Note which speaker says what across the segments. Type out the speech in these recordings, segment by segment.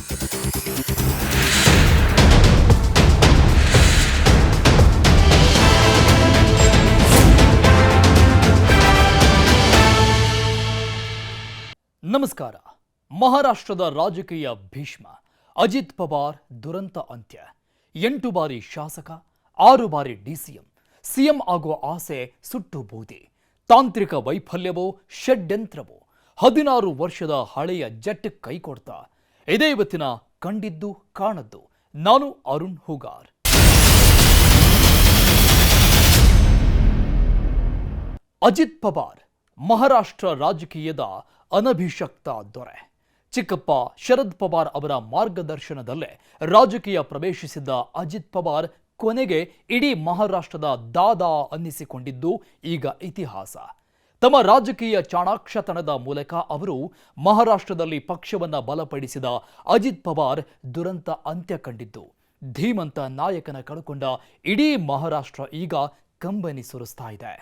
Speaker 1: ನಮಸ್ಕಾರ. ಮಹಾರಾಷ್ಟ್ರದ ರಾಜಕೀಯ ಭೀಷ್ಮ ಅಜಿತ್ ಪವಾರ್ ದುರಂತ ಅಂತ್ಯ. 8 ಬಾರಿ ಶಾಸಕ, 6 ಬಾರಿ ಡಿಸಿಎಂ, ಸಿಎಂ ಆಗುವ ಆಸೆ ಸುಟ್ಟು ಬೂದಿ. ತಾಂತ್ರಿಕ ವೈಫಲ್ಯವೋ ಷಡ್ಯಂತ್ರವೋ 16 ವರ್ಷದ ಹಳೆಯ ಜಟ್ ಕೈಕೊಡ್ತಾ. ಇದೇ ಇವತ್ತಿನ ಕಂಡಿದ್ದು ಕಾಣದ್ದು. ನಾನು ಅರುಣ್ ಹೂಗಾರ್. ಅಜಿತ್ ಪವಾರ್ ಮಹಾರಾಷ್ಟ್ರ ರಾಜಕೀಯದ ಅನಭಿಷಕ್ತ ದೊರೆ. ಚಿಕ್ಕಪ್ಪ ಶರದ್ ಪವಾರ್ ಅವರ ಮಾರ್ಗದರ್ಶನದಲ್ಲೇ ರಾಜಕೀಯ ಪ್ರವೇಶಿಸಿದ್ದ ಅಜಿತ್ ಪವಾರ್ ಕೊನೆಗೆ ಇಡೀ ಮಹಾರಾಷ್ಟ್ರದ ದಾದಾ ಅನ್ನಿಸಿಕೊಂಡಿದ್ದು ಈಗ ಇತಿಹಾಸ. ತಮ್ಮ ರಾಜಕೀಯ ಚಾಣಾಕ್ಷತನದ ಮೂಲಕ ಅವರು ಮಹಾರಾಷ್ಟ್ರದಲ್ಲಿ ಪಕ್ಷವನ್ನ ಬಲಪಡಿಸಿದ ಅಜಿತ್ ಪವಾರ್ ದುರಂತ ಅಂತ್ಯ ಕಂಡಿದ್ದು. ಧೀಮಂತ ನಾಯಕನ ಕಳ್ಕೊಂಡ ಇಡೀ ಮಹಾರಾಷ್ಟ್ರ ಈಗ ಕಂಬನಿ ಸುರಿಸ್ತಾ ಇದೆ.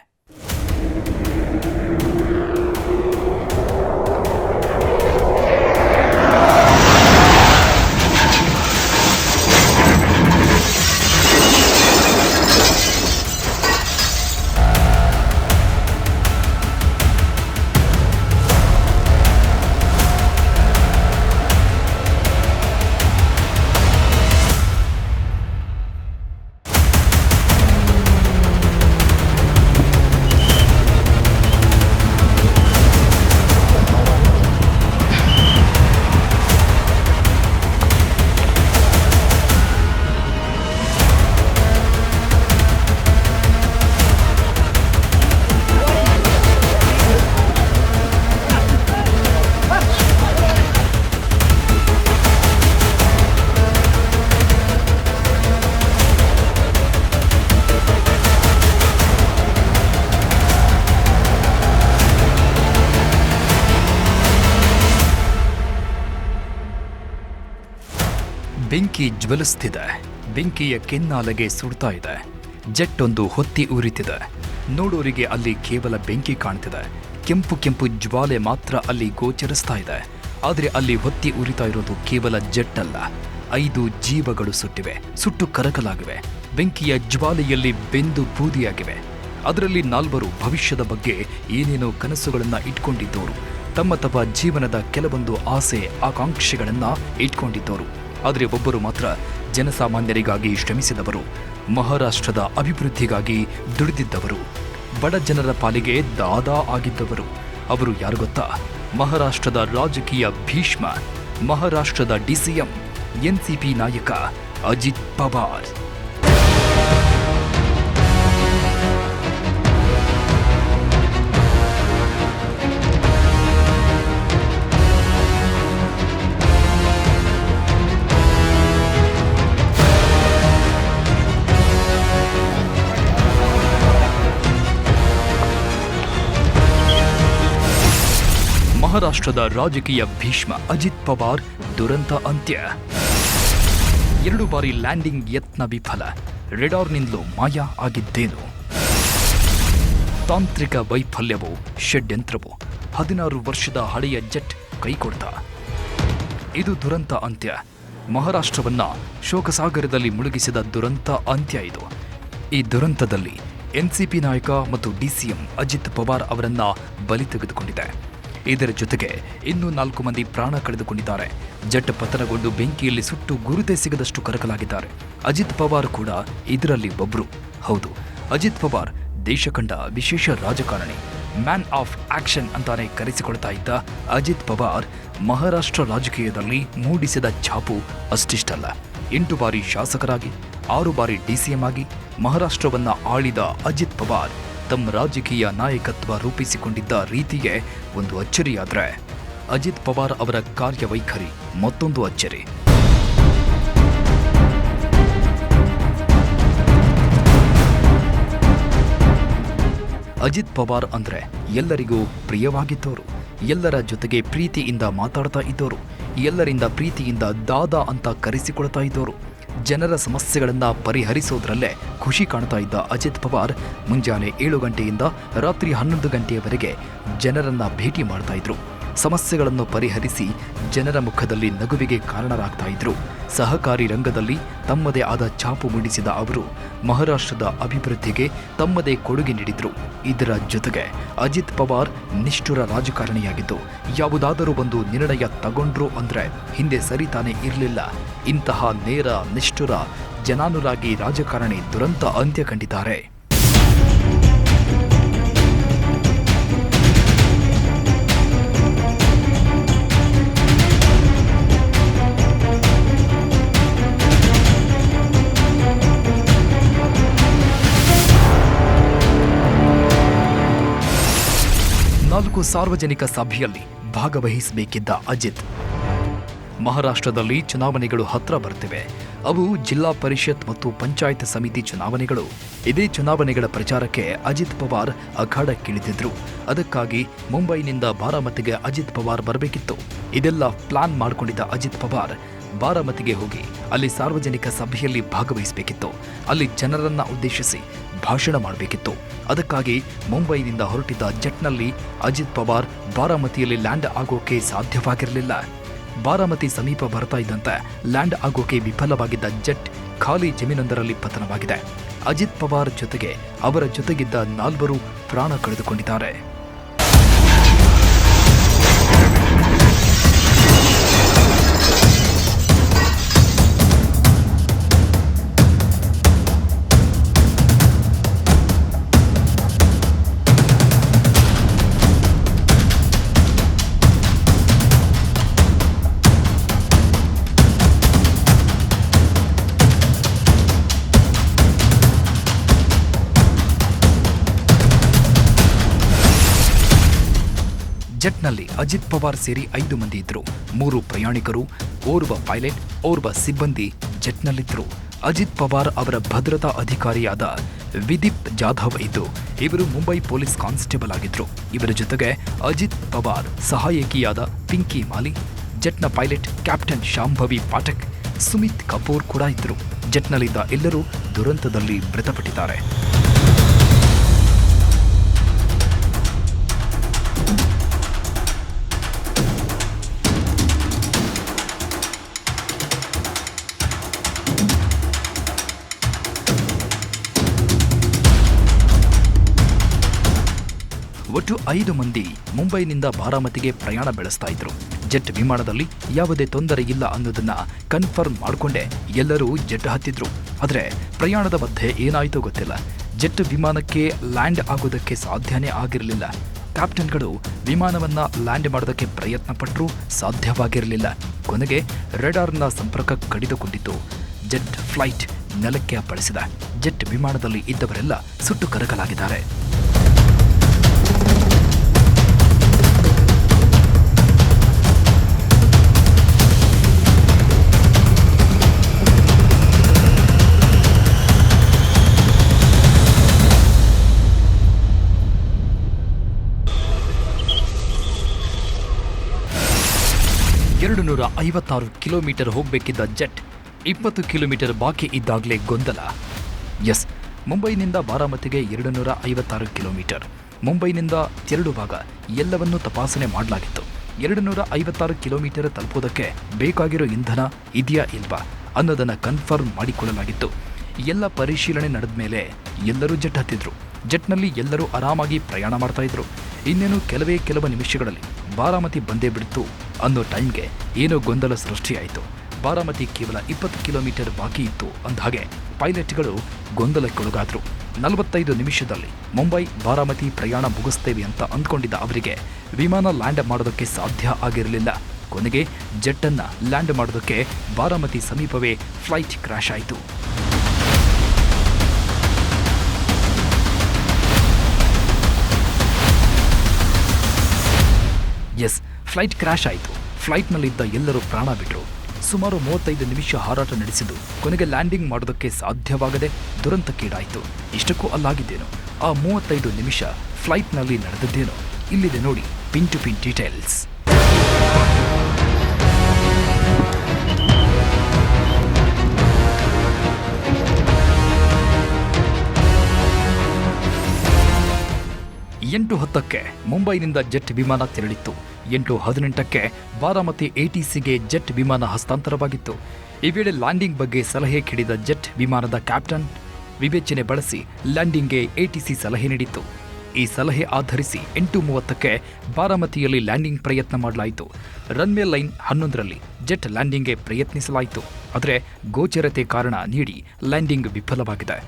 Speaker 1: ಬೆಂಕಿ ಜ್ವಲಿಸ್ತಿದೆ. ಬೆಂಕಿಯ ಕೆನ್ನಾಲೆಗೆ ಸುಡ್ತಾ ಇದೆ. ಜೆಟ್ ಒಂದು ಹೊತ್ತಿ ಉರಿತಿದೆ. ನೋಡೋರಿಗೆ ಅಲ್ಲಿ ಕೇವಲ ಬೆಂಕಿ ಕಾಣ್ತಿದೆ. ಕೆಂಪು ಕೆಂಪು ಜ್ವಾಲೆ ಮಾತ್ರ ಅಲ್ಲಿ ಗೋಚರಿಸ್ತಾ ಇದೆ. ಆದರೆ ಅಲ್ಲಿ ಹೊತ್ತಿ ಉರಿತಾ ಇರೋದು ಕೇವಲ ಜೆಟ್ ಅಲ್ಲ, 5 ಜೀವಗಳು ಸುಟ್ಟಿವೆ, ಸುಟ್ಟು ಕರಕಲಾಗಿವೆ. ಬೆಂಕಿಯ ಜ್ವಾಲೆಯಲ್ಲಿ ಬೆಂದು ಬೂದಿಯಾಗಿವೆ. ಅದರಲ್ಲಿ 4 ಭವಿಷ್ಯದ ಬಗ್ಗೆ ಏನೇನೋ ಕನಸುಗಳನ್ನ ಇಟ್ಕೊಂಡಿದ್ದವರು, ತಮ್ಮ ಜೀವನದ ಕೆಲವೊಂದು ಆಸೆ ಆಕಾಂಕ್ಷೆಗಳನ್ನ ಇಟ್ಕೊಂಡಿದ್ದವರು. ಆದರೆ ಒಬ್ಬರು ಮಾತ್ರ ಜನಸಾಮಾನ್ಯರಿಗಾಗಿ ಶ್ರಮಿಸಿದವರು, ಮಹಾರಾಷ್ಟ್ರದ ಅಭಿವೃದ್ಧಿಗಾಗಿ ದುಡಿದಿದ್ದವರು, ಬಡ ಜನರ ಪಾಲಿಗೆ ದಾದಾ ಆಗಿದ್ದವರು. ಅವರು ಯಾರು ಗೊತ್ತಾ? ಮಹಾರಾಷ್ಟ್ರದ ರಾಜಕೀಯ ಭೀಷ್ಮ, ಮಹಾರಾಷ್ಟ್ರದ ಡಿಸಿಎಂ, ಎನ್ಸಿಪಿ ನಾಯಕ ಅಜಿತ್ ಪವಾರ್. ಮಹಾರಾಷ್ಟ್ರದ ರಾಜಕೀಯ ಭೀಷ್ಮ ಅಜಿತ್ ಪವಾರ್ ದುರಂತ ಅಂತ್ಯ. 2 ಬಾರಿ ಲ್ಯಾಂಡಿಂಗ್ ಯತ್ನ ವಿಫಲ. ರೆಡಾರ್ನಿಂದಲೂ ಮಾಯ ಆಗಿದ್ದೇನು? ತಾಂತ್ರಿಕ ವೈಫಲ್ಯವೋ ಷಡ್ಯಂತ್ರವೋ 16 ವರ್ಷದ ಹಳೆಯ ಜೆಟ್ ಕೈಕೊಡ್ತ. ಇದು ದುರಂತ ಅಂತ್ಯ. ಮಹಾರಾಷ್ಟ್ರವನ್ನ ಶೋಕಸಾಗರದಲ್ಲಿ ಮುಳುಗಿಸಿದ ದುರಂತ ಅಂತ್ಯ ಇದು. ಈ ದುರಂತದಲ್ಲಿ ಎನ್ಸಿಪಿ ನಾಯಕ ಮತ್ತು ಡಿಸಿಎಂ ಅಜಿತ್ ಪವಾರ್ ಅವರನ್ನ ಬಲಿ ತೆಗೆದುಕೊಂಡಿದೆ. ಇದರ ಜೊತೆಗೆ ಇನ್ನೂ 4 ಮಂದಿ ಪ್ರಾಣ ಕಳೆದುಕೊಂಡಿದ್ದಾರೆ. ಜೆಟ್ ಪತನಗೊಂಡು ಬೆಂಕಿಯಲ್ಲಿ ಸುಟ್ಟು ಗುರುತೇ ಸಿಗದಷ್ಟು ಕರಕಲಾಗಿದ್ದಾರೆ. ಅಜಿತ್ ಪವಾರ್ ಕೂಡ ಇದರಲ್ಲಿ ಒಬ್ರು. ಹೌದು, ಅಜಿತ್ ಪವಾರ್ ದೇಶ ಕಂಡ ವಿಶೇಷ ರಾಜಕಾರಣಿ, ಮ್ಯಾನ್ ಆಫ್ ಆಕ್ಷನ್ ಅಂತಾನೆ ಕರೆಸಿಕೊಳ್ತಾ ಇದ್ದ ಅಜಿತ್ ಪವಾರ್ ಮಹಾರಾಷ್ಟ್ರ ರಾಜಕೀಯದಲ್ಲಿ ಮೂಡಿಸಿದ ಛಾಪು ಅಷ್ಟಿಷ್ಟಲ್ಲ. 8 ಬಾರಿ ಶಾಸಕರಾಗಿ, 6 ಬಾರಿ ಡಿಸಿಎಂ ಆಗಿ ಮಹಾರಾಷ್ಟ್ರವನ್ನ ಆಳಿದ ಅಜಿತ್ ಪವಾರ್ ತಮ್ಮ ರಾಜಕೀಯ ನಾಯಕತ್ವ ರೂಪಿಸಿಕೊಂಡಿದ್ದ ರೀತಿಗೆ ಒಂದು ಅಚ್ಚರಿಯಾದ್ರೆ, ಅಜಿತ್ ಪವಾರ್ ಅವರ ಕಾರ್ಯವೈಖರಿ ಮತ್ತೊಂದು ಅಚ್ಚರಿ. ಅಜಿತ್ ಪವಾರ್ ಅಂದ್ರೆ ಎಲ್ಲರಿಗೂ ಪ್ರಿಯವಾಗಿದ್ದವರು, ಎಲ್ಲರ ಜೊತೆಗೆ ಪ್ರೀತಿಯಿಂದ ಮಾತಾಡ್ತಾ ಇದ್ದವರು, ಎಲ್ಲರಿಂದ ಪ್ರೀತಿಯಿಂದ ದಾದಾ ಅಂತ ಕರೆಸಿಕೊಳ್ತಾ ಇದ್ದವರು. ಜನರ ಸಮಸ್ಯೆಗಳನ್ನು ಪರಿಹರಿಸೋದ್ರಲ್ಲೇ ಖುಷಿ ಕಾಣ್ತಾ ಇದ್ದ ಅಜಿತ್ ಪವಾರ್ ಮುಂಜಾನೆ 7 ಗಂಟೆಯಿಂದ ರಾತ್ರಿ 11 ಗಂಟೆಯವರೆಗೆ ಜನರನ್ನ ಭೇಟಿ ಮಾಡ್ತಾ ಇದ್ರು. ಸಮಸ್ಯೆಗಳನ್ನು ಪರಿಹರಿಸಿ ಜನರ ಮುಖದಲ್ಲಿ ನಗುವಿಗೆ ಕಾರಣರಾಗ್ತಾ ಇದ್ರು. ಸಹಕಾರಿ ರಂಗದಲ್ಲಿ ತಮ್ಮದೇ ಆದ ಛಾಪು ಮೂಡಿಸಿದ ಅವರು ಮಹಾರಾಷ್ಟ್ರದ ಅಭಿವೃದ್ಧಿಗೆ ತಮ್ಮದೇ ಕೊಡುಗೆ ನೀಡಿದ್ರು. ಇದರ ಜೊತೆಗೆ ಅಜಿತ್ ಪವಾರ್ ನಿಷ್ಠುರ ರಾಜಕಾರಣಿಯಾಗಿದ್ದು ಯಾವುದಾದರೂ ಒಂದು ನಿರ್ಣಯ ತಗೊಂಡ್ರು ಅಂದ್ರೆ ಹಿಂದೆ ಸರಿತಾನೆ ಇರಲಿಲ್ಲ. ಇಂತಹ ನೇರ ನಿಷ್ಠುರ ಜನಾನುರಾಗಿ ರಾಜಕಾರಣಿ ದುರಂತ ಅಂತ್ಯ ಕಂಡಿದ್ದಾರೆ. ನಾಲ್ಕು ಸಾರ್ವಜನಿಕ ಸಭೆಯಲ್ಲಿ ಭಾಗವಹಿಸಬೇಕಿದ್ದ ಅಜಿತ್. ಮಹಾರಾಷ್ಟ್ರದಲ್ಲಿ ಚುನಾವಣೆಗಳು ಹತ್ರ ಬರ್ತಿವೆ. ಅವು ಜಿಲ್ಲಾ ಪರಿಷತ್ ಮತ್ತು ಪಂಚಾಯತ್ ಸಮಿತಿ ಚುನಾವಣೆಗಳು. ಇದೇ ಚುನಾವಣೆಗಳ ಪ್ರಚಾರಕ್ಕೆ ಅಜಿತ್ ಪವಾರ್ ಅಖಾಡಕ್ಕಿಳಿದಿದ್ರು. ಅದಕ್ಕಾಗಿ ಮುಂಬೈನಿಂದ ಬಾರಾಮತಿಗೆ ಅಜಿತ್ ಪವಾರ್ ಬರಬೇಕಿತ್ತು. ಇದೆಲ್ಲ ಪ್ಲಾನ್ ಮಾಡಿಕೊಂಡಿದ್ದ ಅಜಿತ್ ಪವಾರ್ ಬಾರಾಮತಿಗೆ ಹೋಗಿ ಅಲ್ಲಿ ಸಾರ್ವಜನಿಕ ಸಭೆಯಲ್ಲಿ ಭಾಗವಹಿಸಬೇಕಿತ್ತು. ಅಲ್ಲಿ ಜನರನ್ನ ಉದ್ದೇಶಿಸಿ ಭಾಷಣ ಮಾಡಬೇಕಿತ್ತು. ಅದಕ್ಕಾಗಿ ಮುಂಬೈನಿಂದ ಹೊರಟಿದ್ದ ಜೆಟ್ನಲ್ಲಿ ಅಜಿತ್ ಪವಾರ್ ಬಾರಾಮತಿಯಲ್ಲಿ ಲ್ಯಾಂಡ್ ಆಗೋಕೆ ಸಾಧ್ಯವಾಗಿರಲಿಲ್ಲ. ಬಾರಾಮತಿ ಸಮೀಪ ಬರ್ತಾ ಇದ್ದಂತೆ ಲ್ಯಾಂಡ್ ಆಗೋಕೆ ವಿಫಲವಾಗಿದ್ದ ಜೆಟ್ ಖಾಲಿ ಜಮೀನೊಂದರಲ್ಲಿ ಪತನವಾಗಿದೆ. ಅಜಿತ್ ಪವಾರ್ ಜೊತೆಗೆ ಅವರ ಜೊತೆಗಿದ್ದ 4 ಪ್ರಾಣ ಕಳೆದುಕೊಂಡಿದ್ದಾರೆ. ಜೆಟ್ನಲ್ಲಿ ಅಜಿತ್ ಪವಾರ್ ಸೇರಿ 5 ಮಂದಿ ಇದ್ರು. 3 ಪ್ರಯಾಣಿಕರು, ಓರ್ವ ಪೈಲಟ್, ಓರ್ವ ಸಿಬ್ಬಂದಿ ಜೆಟ್ನಲ್ಲಿದ್ರು. ಅಜಿತ್ ಪವಾರ್ ಅವರ ಭದ್ರತಾ ಅಧಿಕಾರಿಯಾದ ವಿದೀಪ್ ಜಾಧವ್ ಇದ್ದು ಇವರು ಮುಂಬೈ ಪೊಲೀಸ್ ಕಾನ್ಸ್ಟೇಬಲ್ ಆಗಿದ್ರು. ಇವರ ಜೊತೆಗೆ ಅಜಿತ್ ಪವಾರ್ ಸಹಾಯಕಿಯಾದ ಪಿಂಕಿ ಮಾಲಿ, ಜೆಟ್ನ ಪೈಲಟ್ ಕ್ಯಾಪ್ಟನ್ ಶಾಂಭವಿ ಪಾಠಕ್, ಸುಮಿತ್ ಕಪೂರ್ ಕೂಡ ಇದ್ರು. ಜೆಟ್ನಲ್ಲಿದ್ದ ಎಲ್ಲರೂ ದುರಂತದಲ್ಲಿ ಮೃತಪಟ್ಟಿದ್ದಾರೆ. ಒಟ್ಟು 5 ಮಂದಿ ಮುಂಬೈನಿಂದ ಬಾರಾಮತಿಗೆ ಪ್ರಯಾಣ ಬೆಳೆಸ್ತಾ ಇದ್ರು. ಜೆಟ್ ವಿಮಾನದಲ್ಲಿ ಯಾವುದೇ ತೊಂದರೆ ಇಲ್ಲ ಅನ್ನೋದನ್ನ ಕನ್ಫರ್ಮ್ ಮಾಡಿಕೊಂಡೇ ಎಲ್ಲರೂ ಜೆಟ್ ಹತ್ತಿದ್ರು. ಆದರೆ ಪ್ರಯಾಣದ ಮಧ್ಯೆ ಏನಾಯಿತೋ ಗೊತ್ತಿಲ್ಲ. ಜೆಟ್ ವಿಮಾನಕ್ಕೆ ಲ್ಯಾಂಡ್ ಆಗೋದಕ್ಕೆ ಸಾಧ್ಯನೇ ಆಗಿರಲಿಲ್ಲ. ಕ್ಯಾಪ್ಟನ್ಗಳು ವಿಮಾನವನ್ನ ಲ್ಯಾಂಡ್ ಮಾಡೋದಕ್ಕೆ ಪ್ರಯತ್ನ ಪಟ್ಟರೂ ಸಾಧ್ಯವಾಗಿರಲಿಲ್ಲ. ಕೊನೆಗೆ ರೆಡಾರ್ನ ಸಂಪರ್ಕ ಕಡಿದುಕೊಂಡಿತ್ತು. ಜೆಟ್ ಫ್ಲೈಟ್ ನೆಲಕ್ಕೆ ಅಪ್ಪಳಿಸಿದ. ಜೆಟ್ ವಿಮಾನದಲ್ಲಿ ಇದ್ದವರೆಲ್ಲ ಸುಟ್ಟು ಕರಕಲಾಗಿದ್ದಾರೆ. $256 ಕಿಲೋಮೀಟರ್ ಹೋಗಬೇಕಿದ್ದ ಜೆಟ್ 20 ಕಿಲೋಮೀಟರ್ ಬಾಕಿ ಇದ್ದಾಗಲೇ ಗೊಂದಲ. S, ಮುಂಬೈನಿಂದ ಬಾರಾಮತಿಗೆ 256 kilometre. ಮುಂಬೈನಿಂದ 2 ಭಾಗ ಎಲ್ಲವನ್ನೂ ತಪಾಸಣೆ ಮಾಡಲಾಗಿತ್ತು. 256 ಕಿಲೋಮೀಟರ್ ತಲುಪೋದಕ್ಕೆ ಬೇಕಾಗಿರೋ ಇಂಧನ ಇದೆಯಾ ಇಲ್ವಾ ಅನ್ನೋದನ್ನು ಕನ್ಫರ್ಮ್ ಮಾಡಿಕೊಳ್ಳಲಾಗಿತ್ತು. ಎಲ್ಲ ಪರಿಶೀಲನೆ ನಡೆದ ಮೇಲೆ ಎಲ್ಲರೂ ಜೆಟ್ ಹತ್ತಿದ್ರು. ಜೆಟ್ನಲ್ಲಿ ಎಲ್ಲರೂ ಆರಾಮಾಗಿ ಪ್ರಯಾಣ ಮಾಡ್ತಾ ಇದ್ರು. ಇನ್ನೇನು ಕೆಲವು ನಿಮಿಷಗಳಲ್ಲಿ ಬಾರಾಮತಿ ಬಂದೇ ಬಿಡ್ತು ಅನ್ನೋ ಟೈಮ್ಗೆ ಏನೋ ಗೊಂದಲ ಸೃಷ್ಟಿಯಾಯಿತು. ಬಾರಾಮತಿ ಕೇವಲ 20 ಕಿಲೋಮೀಟರ್ ಬಾಕಿ ಇತ್ತು ಅಂದಹಾಗೆ ಪೈಲಟ್ಗಳು ಗೊಂದಲಕ್ಕೊಳಗಾದ್ರು. 45 ನಿಮಿಷದಲ್ಲಿ ಮುಂಬೈ ಬಾರಾಮತಿ ಪ್ರಯಾಣ ಮುಗಿಸ್ತೇವೆ ಅಂತ ಅಂದ್ಕೊಂಡಿದ್ದ ಅವರಿಗೆ ವಿಮಾನ ಲ್ಯಾಂಡ್ ಮಾಡೋದಕ್ಕೆ ಸಾಧ್ಯ ಆಗಿರಲಿಲ್ಲ. ಕೊನೆಗೆ ಜೆಟ್ಟನ್ನ ಲ್ಯಾಂಡ್ ಮಾಡೋದಕ್ಕೆ ಬಾರಾಮತಿ ಸಮೀಪವೇ ಫ್ಲೈಟ್ ಕ್ರ್ಯಾಶ್ ಆಯಿತು. ಎಸ್, ಫ್ಲೈಟ್ ಕ್ರ್ಯಾಶ್ ಆಯಿತು. ಫ್ಲೈಟ್ನಲ್ಲಿದ್ದ ಎಲ್ಲರೂ ಪ್ರಾಣ ಬಿಟ್ಟರು. ಸುಮಾರು 35 ನಿಮಿಷ ಹಾರಾಟ ನಡೆಸಿದ್ದು ಕೊನೆಗೆ ಲ್ಯಾಂಡಿಂಗ್ ಮಾಡೋದಕ್ಕೆ ಸಾಧ್ಯವಾಗದೆ ದುರಂತಕ್ಕೀಡಾಯಿತು. ಇಷ್ಟಕ್ಕೂ ಅಲ್ಲಾಗಿದ್ದೇನು, ಆ 35 ನಿಮಿಷ ಫ್ಲೈಟ್ನಲ್ಲಿ ನಡೆದದ್ದೇನೋ ಇಲ್ಲಿದೆ ನೋಡಿ ಪಿನ್ ಟು ಪಿನ್ ಡೀಟೇಲ್ಸ್. 8:10ಕ್ಕೆ ಮುಂಬೈನಿಂದ ಜೆಟ್ ವಿಮಾನ ತೆರಳಿತ್ತು. 8:18ಕ್ಕೆ ಬಾರಾಮತಿ ATCಗೆ ಜೆಟ್ ವಿಮಾನ ಹಸ್ತಾಂತರವಾಗಿತ್ತು. ಈ ವೇಳೆ ಲ್ಯಾಂಡಿಂಗ್ ಬಗ್ಗೆ ಸಲಹೆ ಕೇಳಿದ ಜೆಟ್ ವಿಮಾನದ ಕ್ಯಾಪ್ಟನ್ ವಿವೇಚನೆ ಬಳಸಿ ಲ್ಯಾಂಡಿಂಗ್ಗೆ ATC ಸಲಹೆ ನೀಡಿತ್ತು. ಈ ಸಲಹೆ ಆಧರಿಸಿ 8:30ಕ್ಕೆ ಬಾರಾಮತಿಯಲ್ಲಿ ಲ್ಯಾಂಡಿಂಗ್ ಪ್ರಯತ್ನ ಮಾಡಲಾಯಿತು. ರನ್ವೇ ಲೈನ್ 11ರಲ್ಲಿ ಜೆಟ್ ಲ್ಯಾಂಡಿಂಗ್ಗೆ ಪ್ರಯತ್ನಿಸಲಾಯಿತು. ಆದರೆ ಗೋಚರತೆ ಕಾರಣ ನೀಡಿ ಲ್ಯಾಂಡಿಂಗ್ ವಿಫಲವಾಗಿದೆ.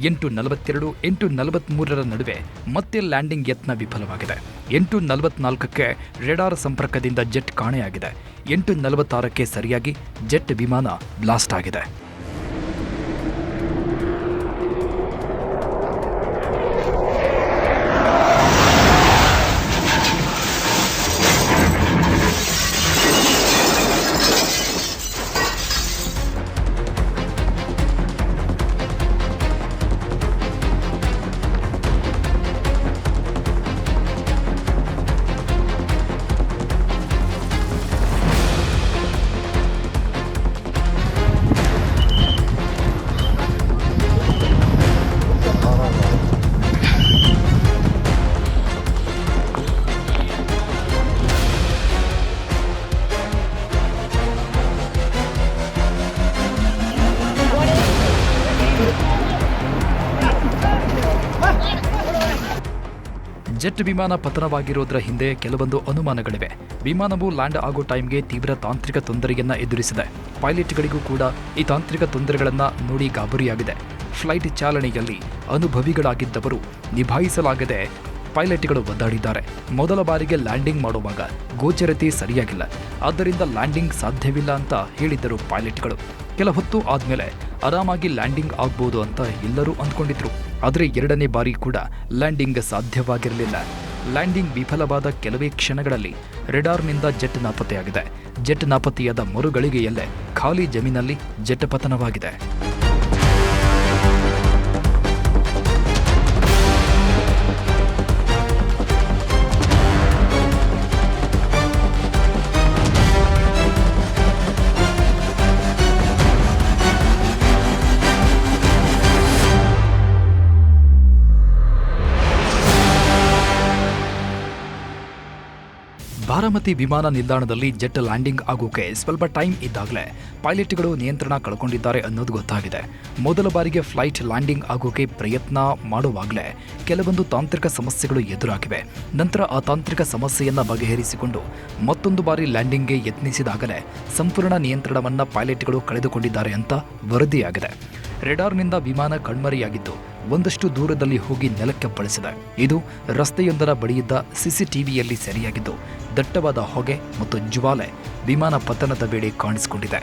Speaker 1: 8:42, 8:43ರ ನಡುವೆ ಮತ್ತೆ ಲ್ಯಾಂಡಿಂಗ್ ಯತ್ನ ವಿಫಲವಾಗಿದೆ. 8:44ಕ್ಕೆ ರೆಡಾರ್ ಸಂಪರ್ಕದಿಂದ ಜೆಟ್ ಕಾಣೆಯಾಗಿದೆ. 8:46ಕ್ಕೆ ಸರಿಯಾಗಿ ಜೆಟ್ ವಿಮಾನ ಬ್ಲಾಸ್ಟ್ ಆಗಿದೆ. ಜೆಟ್ ವಿಮಾನ ಪತನವಾಗಿರೋದ್ರ ಹಿಂದೆ ಕೆಲವೊಂದು ಅನುಮಾನಗಳಿವೆ. ವಿಮಾನವು ಲ್ಯಾಂಡ್ ಆಗೋ ಟೈಮ್ಗೆ ತೀವ್ರ ತಾಂತ್ರಿಕ ತೊಂದರೆಯನ್ನ ಎದುರಿಸಿದೆ. ಪೈಲಟ್ಗಳಿಗೂ ಕೂಡ ಈ ತಾಂತ್ರಿಕ ತೊಂದರೆಗಳನ್ನ ನೋಡಿ ಗಾಬರಿಯಾಗಿದೆ. ಫ್ಲೈಟ್ ಚಾಲನೆಯಲ್ಲಿ ಅನುಭವಿಗಳಾಗಿದ್ದವರು ನಿಭಾಯಿಸಲಾಗದೆ ಪೈಲಟ್ಗಳು ಒದ್ದಾಡಿದ್ದಾರೆ. ಮೊದಲ ಬಾರಿಗೆ ಲ್ಯಾಂಡಿಂಗ್ ಮಾಡುವಾಗ ಗೋಚರತೆ ಸರಿಯಾಗಿಲ್ಲ, ಆದ್ದರಿಂದ ಲ್ಯಾಂಡಿಂಗ್ ಸಾಧ್ಯವಿಲ್ಲ ಅಂತ ಹೇಳಿದ್ದರು ಪೈಲಟ್ಗಳು. ಕೆಲ ಹೊತ್ತು ಆದ್ಮೇಲೆ ಆರಾಮಾಗಿ ಲ್ಯಾಂಡಿಂಗ್ ಆಗ್ಬೋದು ಅಂತ ಎಲ್ಲರೂ ಅಂದ್ಕೊಂಡಿದ್ರು. ಆದರೆ ಎರಡನೇ ಬಾರಿ ಕೂಡ ಲ್ಯಾಂಡಿಂಗ್ ಸಾಧ್ಯವಾಗಿರಲಿಲ್ಲ. ಲ್ಯಾಂಡಿಂಗ್ ವಿಫಲವಾದ ಕೆಲವೇ ಕ್ಷಣಗಳಲ್ಲಿ ರೆಡಾರ್ನಿಂದ ಜೆಟ್ ನಾಪತ್ತೆಯಾಗಿದೆ. ಜೆಟ್ ನಾಪತ್ತೆಯಾದ ಮರುಗಳಿಗೆಯಲ್ಲೇ ಖಾಲಿ ಜಮೀನಲ್ಲಿ ಜೆಟ್ ಪತನವಾಗಿದೆ. ಬಾರಾಮತಿ ವಿಮಾನ ನಿಲ್ದಾಣದಲ್ಲಿ ಜೆಟ್ ಲ್ಯಾಂಡಿಂಗ್ ಆಗೋಕೆ ಸ್ವಲ್ಪ ಟೈಮ್ ಇದ್ದಾಗಲೇ ಪೈಲಟ್ಗಳು ನಿಯಂತ್ರಣ ಕಳ್ಕೊಂಡಿದ್ದಾರೆ ಅನ್ನೋದು ಗೊತ್ತಾಗಿದೆ. ಮೊದಲ ಬಾರಿಗೆ ಫ್ಲೈಟ್ ಲ್ಯಾಂಡಿಂಗ್ ಆಗೋಕೆ ಪ್ರಯತ್ನ ಮಾಡುವಾಗಲೇ ಕೆಲವೊಂದು ತಾಂತ್ರಿಕ ಸಮಸ್ಯೆಗಳು ಎದುರಾಗಿವೆ. ನಂತರ ಆ ತಾಂತ್ರಿಕ ಸಮಸ್ಯೆಯನ್ನ ಬಗೆಹರಿಸಿಕೊಂಡು ಮತ್ತೊಂದು ಬಾರಿ ಲ್ಯಾಂಡಿಂಗ್ಗೆ ಯತ್ನಿಸಿದಾಗಲೇ ಸಂಪೂರ್ಣ ನಿಯಂತ್ರಣವನ್ನ ಪೈಲಟ್ಗಳು ಕಳೆದುಕೊಂಡಿದ್ದಾರೆ ಅಂತ ವರದಿಯಾಗಿದೆ. ರೆಡಾರ್ನಿಂದ ವಿಮಾನ ಕಣ್ಮರೆಯಾಗಿದ್ದು ಒಂದಷ್ಟು ದೂರದಲ್ಲಿ ಹೋಗಿ ನೆಲಕ್ಕೆ ಬಳಸಿದೆ. ಇದು ರಸ್ತೆಯೊಂದರ ಬಳಿಯಿದ್ದ CCTVಯಲ್ಲಿ ಸೆರೆಯಾಗಿದ್ದು ದಟ್ಟವಾದ ಹೊಗೆ ಮತ್ತು ಜ್ವಾಲೆ ವಿಮಾನ ಪತನದ ವೇಳೆ ಕಾಣಿಸಿಕೊಂಡಿದೆ.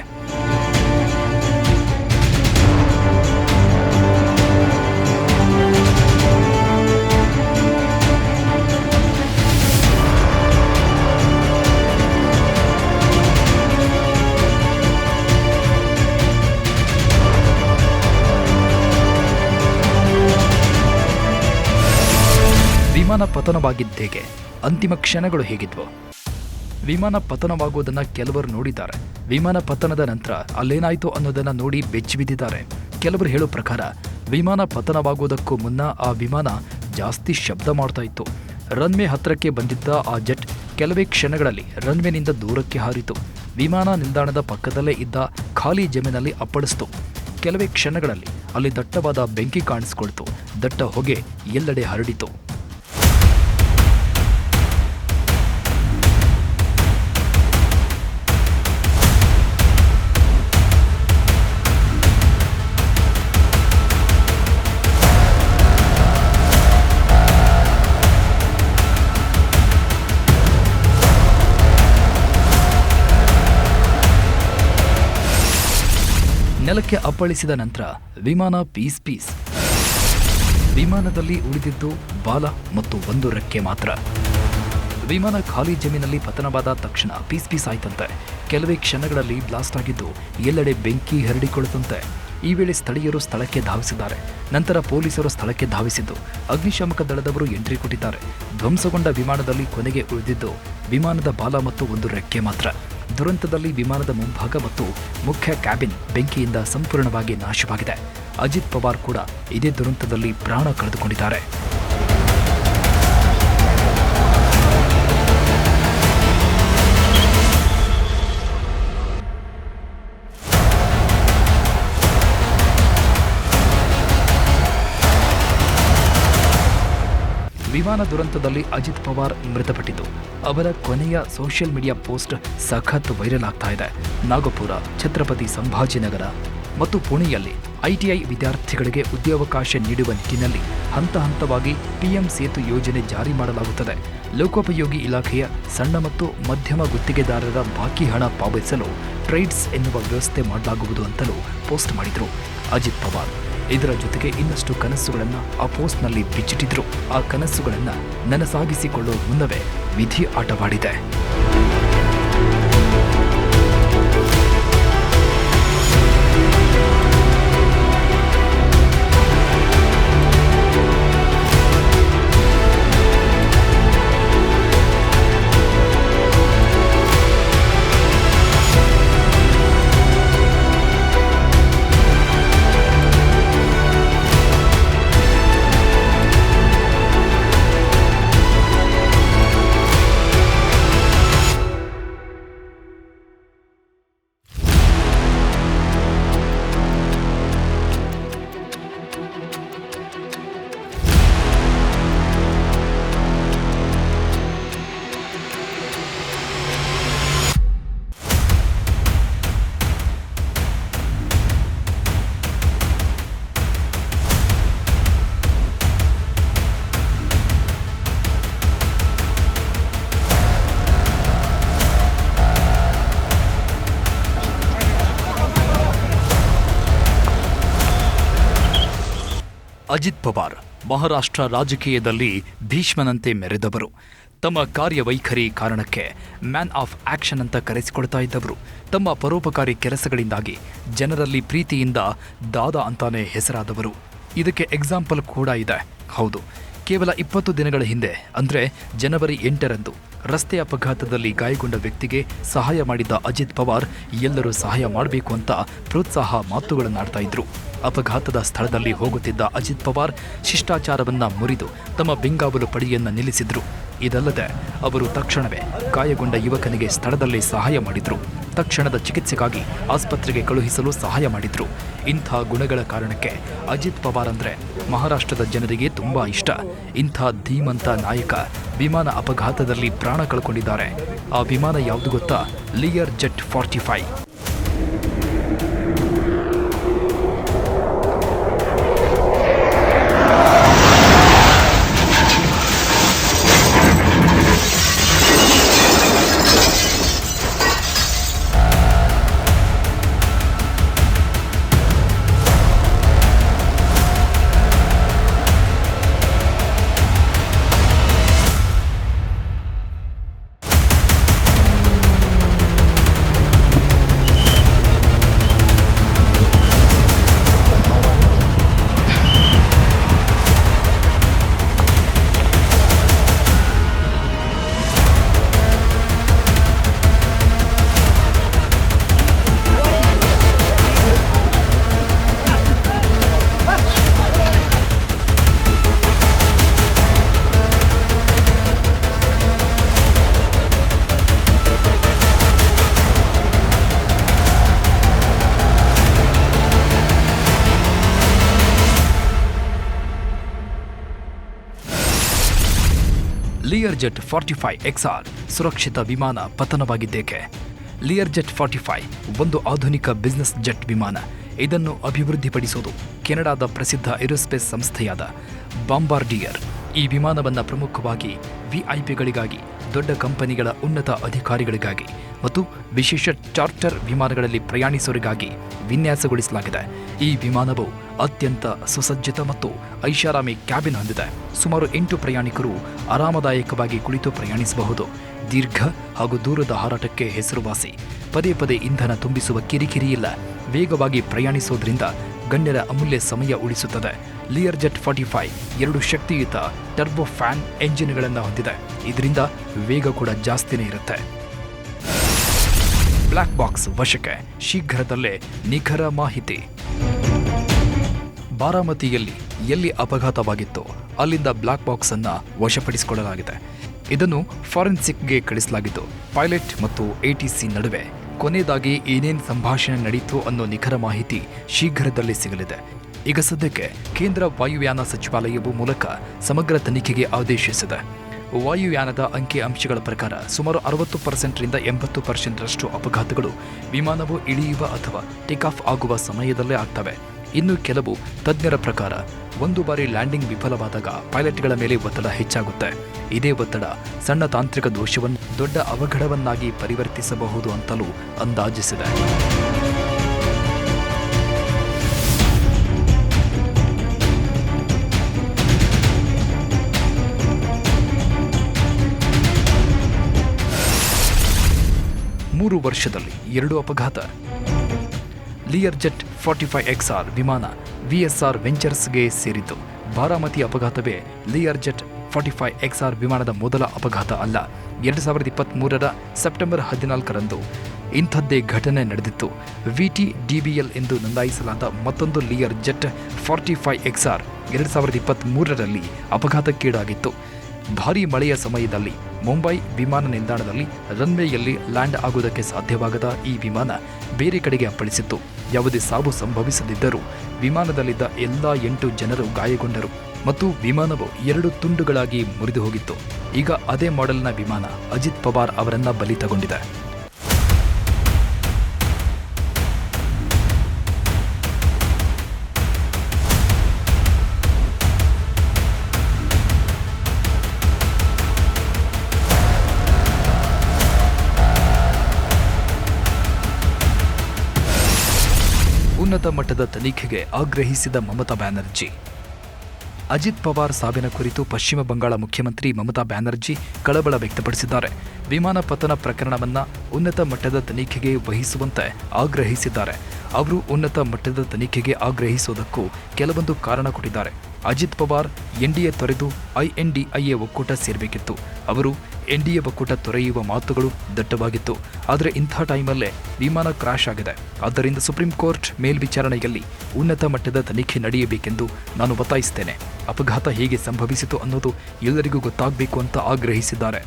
Speaker 1: ವಿಮಾನ ಪತನವಾಗಿದ್ದೇಗೆ? ಅಂತಿಮ ಕ್ಷಣಗಳು ಹೇಗಿದ್ವು? ವಿಮಾನ ಪತನವಾಗುವುದನ್ನು ಕೆಲವರು ನೋಡಿದ್ದಾರೆ. ವಿಮಾನ ಪತನದ ನಂತರ ಅಲ್ಲೇನಾಯಿತು ಅನ್ನೋದನ್ನ ನೋಡಿ ಬೆಚ್ಚಿಬಿದ್ದಿದ್ದಾರೆ. ಕೆಲವರು ಹೇಳೋ ಪ್ರಕಾರ ವಿಮಾನ ಪತನವಾಗುವುದಕ್ಕೂ ಮುನ್ನ ಆ ವಿಮಾನ ಜಾಸ್ತಿ ಶಬ್ದ ಮಾಡ್ತಾ ಇತ್ತು. ರನ್ವೇ ಹತ್ತಿರಕ್ಕೆ ಬಂದಿದ್ದ ಆ ಜೆಟ್ ಕೆಲವೇ ಕ್ಷಣಗಳಲ್ಲಿ ರನ್ವೇನಿಂದ ದೂರಕ್ಕೆ ಹಾರಿತು. ವಿಮಾನ ನಿಲ್ದಾಣದ ಪಕ್ಕದಲ್ಲೇ ಇದ್ದ ಖಾಲಿ ಜಮೀನಲ್ಲಿ ಅಪ್ಪಳಿಸಿತು. ಕೆಲವೇ ಕ್ಷಣಗಳಲ್ಲಿ ಅಲ್ಲಿ ದಟ್ಟವಾದ ಬೆಂಕಿ ಕಾಣಿಸಿಕೊಳ್ತು. ದಟ್ಟ ಹೊಗೆ ಎಲ್ಲೆಡೆ ಹರಡಿತು. ನೆಲಕ್ಕೆ ಅಪ್ಪಳಿಸಿದ ನಂತರ ವಿಮಾನ ಪೀಸ್. ವಿಮಾನದಲ್ಲಿ ಉಳಿದಿದ್ದು ಬಾಲ ಮತ್ತು ಒಂದು ರೆಕ್ಕೆ ಮಾತ್ರ. ವಿಮಾನ ಖಾಲಿ ಜಮೀನಲ್ಲಿ ಪತನವಾದ ತಕ್ಷಣ ಪೀಸ್ ಆಯ್ತಂತೆ. ಕೆಲವೇ ಕ್ಷಣಗಳಲ್ಲಿ ಬ್ಲಾಸ್ಟ್ ಆಗಿದ್ದು ಎಲ್ಲೆಡೆ ಬೆಂಕಿ ಹರಡಿಕೊಳ್ಳುತ್ತಂತೆ. ಈ ವೇಳೆ ಸ್ಥಳೀಯರು ಸ್ಥಳಕ್ಕೆ ಧಾವಿಸಿದ್ದಾರೆ. ನಂತರ ಪೊಲೀಸರು ಸ್ಥಳಕ್ಕೆ ಧಾವಿಸಿದ್ದು ಅಗ್ನಿಶಾಮಕ ದಳದವರು ಎಂಟ್ರಿ ಕೊಟ್ಟಿದ್ದಾರೆ. ಧ್ವಂಸಗೊಂಡ ವಿಮಾನದಲ್ಲಿ ಕೊನೆಗೆ ಉಳಿದಿದ್ದು ವಿಮಾನದ ಬಾಲ ಮತ್ತು ಒಂದು ರೆಕ್ಕೆ ಮಾತ್ರ. ದುರಂತದಲ್ಲಿ ವಿಮಾನದ ಮುಂಭಾಗ ಮತ್ತು ಮುಖ್ಯ ಕ್ಯಾಬಿನ್ ಬೆಂಕಿಯಿಂದ ಸಂಪೂರ್ಣವಾಗಿ ನಾಶವಾಗಿದೆ. ಅಜಿತ್ ಪವಾರ್ ಕೂಡ ಇದೇ ದುರಂತದಲ್ಲಿ ಪ್ರಾಣ ಕಳೆದುಕೊಂಡಿದ್ದಾರೆ. ವಿಮಾನ ದುರಂತದಲ್ಲಿ ಅಜಿತ್ ಪವಾರ್ ಮೃತಪಟ್ಟಿದ್ದು ಅವರ ಕೊನೆಯ ಸೋಷಿಯಲ್ ಮೀಡಿಯಾ ಪೋಸ್ಟ್ ಸಖತ್ ವೈರಲ್ ಆಗ್ತಾ ಇದೆ. ನಾಗಪುರ, ಛತ್ರಪತಿ ಸಂಭಾಜಿನಗರ ಮತ್ತು ಪುಣೆಯಲ್ಲಿ ಐಟಿಐ ವಿದ್ಯಾರ್ಥಿಗಳಿಗೆ ಉದ್ಯೋಗಾವಕಾಶ ನೀಡುವ ನಿಟ್ಟಿನಲ್ಲಿ ಹಂತ ಹಂತವಾಗಿ ಪಿಎಂ ಸೇತು ಯೋಜನೆ ಜಾರಿ ಮಾಡಲಾಗುತ್ತದೆ. ಲೋಕೋಪಯೋಗಿ ಇಲಾಖೆಯ ಸಣ್ಣ ಮತ್ತು ಮಧ್ಯಮ ಗುತ್ತಿಗೆದಾರರ ಬಾಕಿ ಹಣ ಪಾವತಿಸಲು ಟ್ರೇಡ್ಸ್ ಎನ್ನುವ ವ್ಯವಸ್ಥೆ ಮಾಡಲಾಗುವುದು ಅಂತಲೂ ಪೋಸ್ಟ್ ಮಾಡಿದರು ಅಜಿತ್ ಪವಾರ್. ಇದರ ಜೊತೆಗೆ ಇನ್ನಷ್ಟು ಕನಸುಗಳನ್ನು ಆ ಪೋಸ್ಟ್ನಲ್ಲಿ ಬಿಚ್ಚಿಟ್ಟಿದ್ರು. ಆ ಕನಸುಗಳನ್ನು ನನಸಾಗಿಸಿಕೊಳ್ಳುವ ಮುನ್ನವೇ ವಿಧಿ ಆಟವಾಡಿದೆ. ಅಜಿತ್ ಪವಾರ್ ಮಹಾರಾಷ್ಟ್ರ ರಾಜಕೀಯದಲ್ಲಿ ಭೀಷ್ಮನಂತೆ ಮೆರೆದವರು. ತಮ್ಮ ಕಾರ್ಯವೈಖರಿ ಕಾರಣಕ್ಕೆ ಮ್ಯಾನ್ ಆಫ್ ಆಕ್ಷನ್ ಅಂತ ಕರೆಸಿಕೊಳ್ತಾ ಇದ್ದವರು. ತಮ್ಮ ಪರೋಪಕಾರಿ ಕೆಲಸಗಳಿಂದಾಗಿ ಜನರಲ್ಲಿ ಪ್ರೀತಿಯಿಂದ ದಾದಾ ಅಂತಾನೆ ಹೆಸರಾದವರು. ಇದಕ್ಕೆ ಎಕ್ಸಾಂಪಲ್ ಕೂಡ ಇದೆ. ಹೌದು, ಕೇವಲ 20 ದಿನಗಳ ಹಿಂದೆ ಅಂದರೆ ಜನವರಿ 8ರಂದು ರಸ್ತೆ ಅಪಘಾತದಲ್ಲಿ ಗಾಯಗೊಂಡ ವ್ಯಕ್ತಿಗೆ ಸಹಾಯ ಮಾಡಿದ್ದ ಅಜಿತ್ ಪವಾರ್ ಎಲ್ಲರೂ ಸಹಾಯ ಮಾಡಬೇಕು ಅಂತ ಪ್ರೋತ್ಸಾಹ ಮಾತುಗಳನ್ನಾಡ್ತಾ ಇದ್ರು. ಅಪಘಾತದ ಸ್ಥಳದಲ್ಲಿ ಹೋಗುತ್ತಿದ್ದ ಅಜಿತ್ ಪವಾರ್ ಶಿಷ್ಟಾಚಾರವನ್ನ ಮುರಿದು ತಮ್ಮ ಬೆಂಗಾವಲು ಪಡೆಯನ್ನ ನಿಲ್ಲಿಸಿದ್ರು. ಇದಲ್ಲದೆ ಅವರು ತಕ್ಷಣವೇ ಗಾಯಗೊಂಡ ಯುವಕನಿಗೆ ಸ್ಥಳದಲ್ಲೇ ಸಹಾಯ ಮಾಡಿದ್ರು. ತಕ್ಷಣದ ಚಿಕಿತ್ಸೆಗಾಗಿ ಆಸ್ಪತ್ರೆಗೆ ಕಳುಹಿಸಲು ಸಹಾಯ ಮಾಡಿದ್ರು. ಇಂಥ ಗುಣಗಳ ಕಾರಣಕ್ಕೆ ಅಜಿತ್ ಪವಾರ್ ಅಂದ್ರೆ ಮಹಾರಾಷ್ಟ್ರದ ಜನರಿಗೆ ತುಂಬಾ ಇಷ್ಟ. ಇಂಥ ಧೀಮಂತ ನಾಯಕ ವಿಮಾನ ಅಪಘಾತದಲ್ಲಿ ಪ್ರಾಣ ಕಳ್ಕೊಂಡಿದ್ದಾರೆ. ಆ ವಿಮಾನ ಯಾವುದು ಗೊತ್ತಾ? ಲಿಯರ್ ಜೆಟ್ 45. ಲಿಯರ್ ಜೆಟ್ 45 XR ಸುರಕ್ಷಿತ ವಿಮಾನ ಪತನವಾಗಿದ್ದೇಕೆ? ಲಿಯರ್ ಜೆಟ್ 45 ಒಂದು ಆಧುನಿಕ ಬಿಸಿನೆಸ್ ಜೆಟ್ ವಿಮಾನ. ಇದನ್ನು ಅಭಿವೃದ್ಧಿಪಡಿಸುವುದು ಕೆನಡಾದ ಪ್ರಸಿದ್ಧ ಏರೋಸ್ಪೇಸ್ ಸಂಸ್ಥೆಯಾದ ಬಾಂಬಾರ್ಡಿಯರ್. ಈ ವಿಮಾನವನ್ನು ಪ್ರಮುಖವಾಗಿ ವಿಐಪಿಗಳಿಗಾಗಿ, ದೊಡ್ಡ ಕಂಪನಿಗಳ ಉನ್ನತ ಅಧಿಕಾರಿಗಳಿಗಾಗಿ ಮತ್ತು ವಿಶೇಷ ಚಾರ್ಟರ್ ವಿಮಾನಗಳಲ್ಲಿ ಪ್ರಯಾಣಿಸುವವರಿಗಾಗಿ ವಿನ್ಯಾಸಗೊಳಿಸಲಾಗಿದೆ. ಈ ವಿಮಾನವು ಅತ್ಯಂತ ಸುಸಜ್ಜಿತ ಮತ್ತು ಐಷಾರಾಮಿ ಕ್ಯಾಬಿನ್ ಹೊಂದಿದೆ. ಸುಮಾರು 8 ಪ್ರಯಾಣಿಕರು ಆರಾಮದಾಯಕವಾಗಿ ಕುಳಿತು ಪ್ರಯಾಣಿಸಬಹುದು. ದೀರ್ಘ ಹಾಗೂ ದೂರದ ಹಾರಾಟಕ್ಕೆ ಹೆಸರುವಾಸಿ. ಪದೇ ಪದೇ ಇಂಧನ ತುಂಬಿಸುವ ಕಿರಿಕಿರಿ ಇಲ್ಲ. ವೇಗವಾಗಿ ಪ್ರಯಾಣಿಸೋದ್ರಿಂದ ಗಣ್ಯರ ಅಮೂಲ್ಯ ಸಮಯ ಉಳಿಸುತ್ತದೆ. ಲಿಯರ್ ಜೆಟ್ 45 2 ಶಕ್ತಿಯುತ ಟರ್ಬೋ ಫ್ಯಾನ್ ಎಂಜಿನ್ಗಳನ್ನು ಹೊಂದಿದೆ. ಇದರಿಂದ ವೇಗ ಕೂಡ ಜಾಸ್ತಿನೇ ಇರುತ್ತೆ. ಬ್ಲ್ಯಾಕ್ ಬಾಕ್ಸ್ ವಶಕ್ಕೆ ಶೀಘ್ರದಲ್ಲೇ ನಿಖರ ಮಾಹಿತಿ. ಬಾರಾಮತಿಯಲ್ಲಿ ಎಲ್ಲಿ ಅಪಘಾತವಾಗಿತ್ತೋ ಅಲ್ಲಿಂದ ಬ್ಲ್ಯಾಕ್ ಬಾಕ್ಸ್ ಅನ್ನ ವಶಪಡಿಸಿಕೊಳ್ಳಲಾಗಿದೆ. ಇದನ್ನು ಫಾರೆನ್ಸಿಕ್ಗೆ ಕಳಿಸಲಾಗಿದ್ದು ಪೈಲಟ್ ಮತ್ತು ATC ನಡುವೆ ಕೊನೆಯದಾಗಿ ಏನೇನು ಸಂಭಾಷಣೆ ನಡೀತು ಅನ್ನೋ ನಿಖರ ಮಾಹಿತಿ ಶೀಘ್ರದಲ್ಲೇ ಸಿಗಲಿದೆ. ಈಗ ಸದ್ಯಕ್ಕೆ ಕೇಂದ್ರ ವಾಯುಯಾನ ಸಚಿವಾಲಯವು ಮೂಲಕ ಸಮಗ್ರ ತನಿಖೆಗೆ ಆದೇಶಿಸಿದೆ. ವಾಯುಯಾನದ ಅಂಕಿ ಅಂಶಗಳ ಪ್ರಕಾರ ಸುಮಾರು 60% 80% ಅಪಘಾತಗಳು ವಿಮಾನವು ಇಳಿಯುವ ಅಥವಾ ಟೇಕ್ ಆಫ್ ಆಗುವ ಸಮಯದಲ್ಲೇ ಆಗ್ತವೆ. ಇನ್ನು ಕೆಲವು ತಜ್ಞರ ಪ್ರಕಾರ ಒಂದು ಬಾರಿ ಲ್ಯಾಂಡಿಂಗ್ ವಿಫಲವಾದಾಗ ಪೈಲಟ್ಗಳ ಮೇಲೆ ಒತ್ತಡ ಹೆಚ್ಚಾಗುತ್ತೆ. ಇದೇ ಒತ್ತಡ ಸಣ್ಣ ತಾಂತ್ರಿಕ ದೋಷವನ್ನು ದೊಡ್ಡ ಅವಘಡವನ್ನಾಗಿ ಪರಿವರ್ತಿಸಬಹುದು ಅಂತಲೂ ಅಂದಾಜಿಸಿದೆ. ಮೂರು ವರ್ಷದಲ್ಲಿ 2 ಅಪಘಾತ. ಲಿಯರ್ಜೆಟ್ 45XR ವಿಮಾನ VSR ವೆಂಚರ್ಸ್ಗೆ ಸೇರಿದ್ದು. ಬಾರಾಮತಿ ಅಪಘಾತವೇ ಲಿಯರ್ಜೆಟ್ 45XR ವಿಮಾನದ ಮೊದಲ ಅಪಘಾತ ಅಲ್ಲ. 2023 ಸೆಪ್ಟೆಂಬರ್ 14ರಂದು ಇಂಥದ್ದೇ ಘಟನೆ ನಡೆದಿತ್ತು. VTDBL ಎಂದು ನೋಂದಾಯಿಸಲಾದ ಮತ್ತೊಂದು ಲಿಯರ್ಜೆಟ್ 45XR 2023ರಲ್ಲಿ ಅಪಘಾತಕ್ಕೀಡಾಗಿತ್ತು. ಭಾರೀ ಮಳೆಯ ಸಮಯದಲ್ಲಿ ಮುಂಬೈ ವಿಮಾನ ನಿಲ್ದಾಣದಲ್ಲಿ ರನ್ವೇಯಲ್ಲಿ ಲ್ಯಾಂಡ್ ಆಗುವುದಕ್ಕೆ ಸಾಧ್ಯವಾಗದ ಈ ವಿಮಾನ ಬೇರೆ ಕಡೆಗೆ ಅಪ್ಪಳಿಸಿತ್ತು. ಯಾವುದೇ ಸಾವು ಸಂಭವಿಸದಿದ್ದರೂ ವಿಮಾನದಲ್ಲಿದ್ದ ಎಲ್ಲ 8 ಜನರು ಗಾಯಗೊಂಡರು ಮತ್ತು ವಿಮಾನವು 2 ತುಂಡುಗಳಾಗಿ ಮುರಿದು ಹೋಗಿತ್ತು. ಈಗ ಅದೇ ಮಾಡೆಲ್ನ ವಿಮಾನ ಅಜಿತ್ ಪವಾರ್ ಅವರನ್ನ ಬಲಿ ತಗೊಂಡಿದೆ. ಉನ್ನತ ಮಟ್ಟದ ತನಿಖೆಗೆ ಆಗ್ರಹಿಸಿದ ಮಮತಾ ಬ್ಯಾನರ್ಜಿ. ಅಜಿತ್ ಪವಾರ್ ಸಾವಿನ ಕುರಿತು ಪಶ್ಚಿಮ ಬಂಗಾಳ ಮುಖ್ಯಮಂತ್ರಿ ಮಮತಾ ಬ್ಯಾನರ್ಜಿ ಕಳವಳ ವ್ಯಕ್ತಪಡಿಸಿದ್ದಾರೆ. ವಿಮಾನ ಪತನ ಪ್ರಕರಣವನ್ನು ಉನ್ನತ ಮಟ್ಟದ ತನಿಖೆಗೆ ವಹಿಸುವಂತೆ ಆಗ್ರಹಿಸಿದ್ದಾರೆ. ಅವರು ಉನ್ನತ ಮಟ್ಟದ ತನಿಖೆಗೆ ಆಗ್ರಹಿಸುವುದಕ್ಕೂ ಕೆಲವೊಂದು ಕಾರಣ ಕೊಟ್ಟಿದ್ದಾರೆ. ಅಜಿತ್ ಪವಾರ್ ಎನ್ಡಿಎ ತೊರೆದು INDIA ಒಕ್ಕೂಟ ಸೇರಬೇಕಿತ್ತು. ಅವರು NDA ಒಕ್ಕೂಟ ತೊರೆಯುವ ಮಾತುಗಳು ದಟ್ಟವಾಗಿತ್ತು. ಆದರೆ ಇಂಥ ಟೈಮಲ್ಲೇ ವಿಮಾನ ಕ್ರಾಶ್ ಆಗಿದೆ. ಆದ್ದರಿಂದ ಸುಪ್ರೀಂ ಕೋರ್ಟ್ ಮೇಲ್ವಿಚಾರಣೆಯಲ್ಲಿ ಉನ್ನತ ಮಟ್ಟದ ತನಿಖೆ ನಡೆಯಬೇಕೆಂದು ನಾನು ಒತ್ತಾಯಿಸುತ್ತೇನೆ. ಅಪಘಾತ ಹೇಗೆ ಸಂಭವಿಸಿತು ಅನ್ನೋದು ಎಲ್ಲರಿಗೂ ಗೊತ್ತಾಗಬೇಕು ಅಂತ ಆಗ್ರಹಿಸಿದ್ದಾರೆ.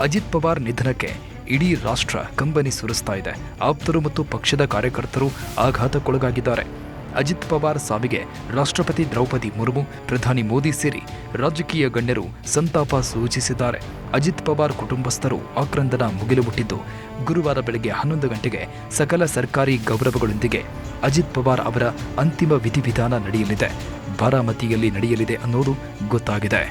Speaker 1: ಅಜಿತ್ ಪವಾರ್ ನಿಧನಕ್ಕೆ ಇಡೀ ರಾಷ್ಟ್ರ ಕಂಬನಿ ಸುರಿಸ್ತಾ ಇದೆ. ಆಪ್ತರು ಮತ್ತು ಪಕ್ಷದ ಕಾರ್ಯಕರ್ತರು ಆಘಾತಕ್ಕೊಳಗಾಗಿದ್ದಾರೆ. ಅಜಿತ್ ಪವಾರ್ ಸಾವಿಗೆ ರಾಷ್ಟ್ರಪತಿ ದ್ರೌಪದಿ ಮುರ್ಮು, ಪ್ರಧಾನಿ ಮೋದಿ ಸೇರಿ ರಾಜಕೀಯ ಗಣ್ಯರು ಸಂತಾಪ ಸೂಚಿಸಿದ್ದಾರೆ. ಅಜಿತ್ ಪವಾರ್ ಕುಟುಂಬಸ್ಥರು ಆಕ್ರಂದನ ಮುಗಿಲು ಮುಟ್ಟಿದ್ದು, ಗುರುವಾರ ಬೆಳಗ್ಗೆ 11 ಗಂಟೆಗೆ ಸಕಲ ಸರ್ಕಾರಿ ಗೌರವಗಳೊಂದಿಗೆ ಅಜಿತ್ ಪವಾರ್ ಅವರ ಅಂತಿಮ ವಿಧಿವಿಧಾನ ನಡೆಯಲಿದೆ. ಬಾರಾಮತಿಯಲ್ಲಿ ನಡೆಯಲಿದೆ ಅನ್ನೋದು ಗೊತ್ತಾಗಿದೆ.